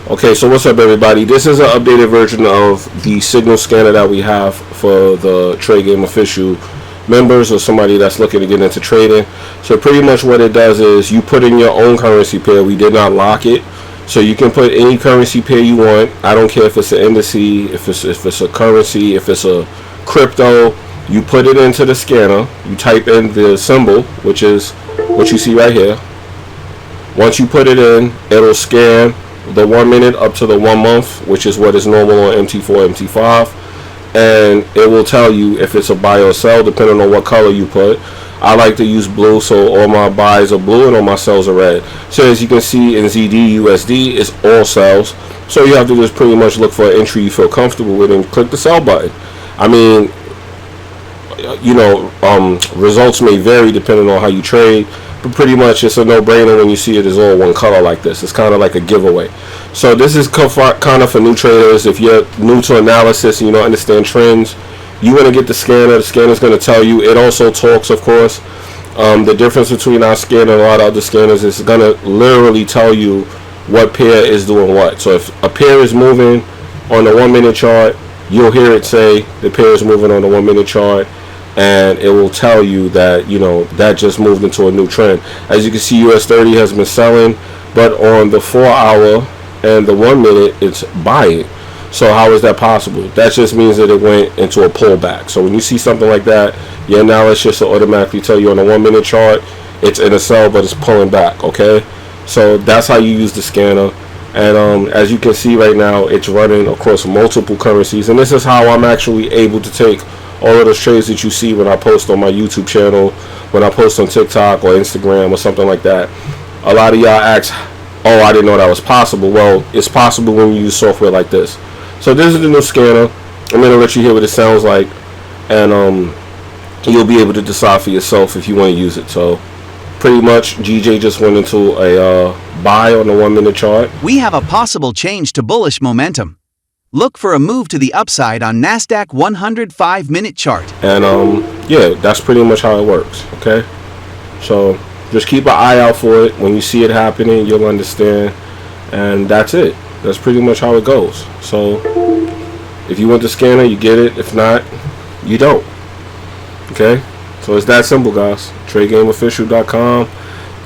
Okay, so what's up, everybody? This is an updated version of the signal scanner that we have for the Trade Game Official members or somebody that's looking to get into trading. So pretty much what it does is you put in your own currency pair. We did not lock it, so you can put any currency pair you want. I don't care if it's an indice, if it's a currency, if it's a crypto. You put it into the scanner. You type in the symbol, which is what you see right here. Once you put it in, it'll scan the 1 minute up to the 1 month, which is what is normal on MT4, MT5, and it will tell you if it's a buy or sell depending on what color you put. I like to use blue, so all my buys are blue and all my sells are red. So as you can see in ZD USD, it's all sells. So you have to just pretty much look for an entry you feel comfortable with and click the sell button. I mean, you know, results may vary depending on how you trade, but pretty much it's a no-brainer when you see it as all one color like this. It's kind of like a giveaway. So this is kind of for new traders. If you're new to analysis and you don't understand trends, you want to get the scanner. The scanner is going to tell you. It also talks, of course. The difference between our scanner and a lot of other scanners is going to literally tell you what pair is doing what. So if a pair is moving on the 1 minute chart, you'll hear it say the pair is moving on the 1 minute chart, and it will tell you that, you know, that just moved into a new trend. As you can see, US 30 has been selling, but on the 4 hour and the 1 minute, it's buying. So how is that possible? That just means that it went into a pullback. So when you see something like that, your analysis will automatically tell you on the 1 minute chart it's in a sell, but it's pulling back. Okay, so that's how you use the scanner. And as you can see right now, it's running across multiple currencies, and this is how I'm actually able to take all of those trades that you see when I post on my YouTube channel, when I post on TikTok or Instagram or something like that. A lot of y'all ask, oh, I didn't know that was possible. Well, it's possible when you use software like this. So this is the new scanner. I'm going to let you hear what it sounds like, and you'll be able to decide for yourself if you want to use it. So pretty much GJ just went into a buy on the 1 minute chart. We have a possible change to bullish momentum. Look for a move to the upside on NASDAQ 105 minute chart. And yeah, that's pretty much how it works. Okay, so just keep an eye out for it. When you see it happening, you'll understand, and that's it. That's pretty much how it goes. So if you want the scanner, you get it. If not, you don't. Okay, so it's that simple, guys. TradeGameOfficial.com.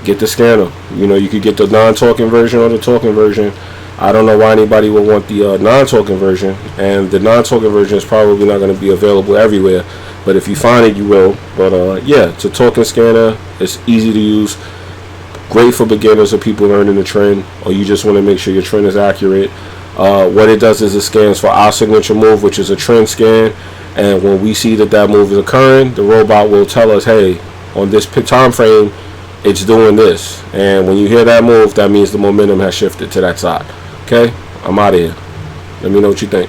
Get the scanner. You know, you could get the non-talking version or the talking version. I don't know why anybody would want the non-talking version, and the non-talking version is probably not going to be available everywhere, but if you find it, you will. But yeah, it's a talking scanner. It's easy to use, great for beginners or people learning the trend, or you just want to make sure your trend is accurate. What it does is it scans for our signature move, which is a trend scan, and when we see that move is occurring, the robot will tell us, hey, on this time frame, it's doing this, and when you hear that move, that means the momentum has shifted to that side. Okay, I'm out of here. Let me know what you think.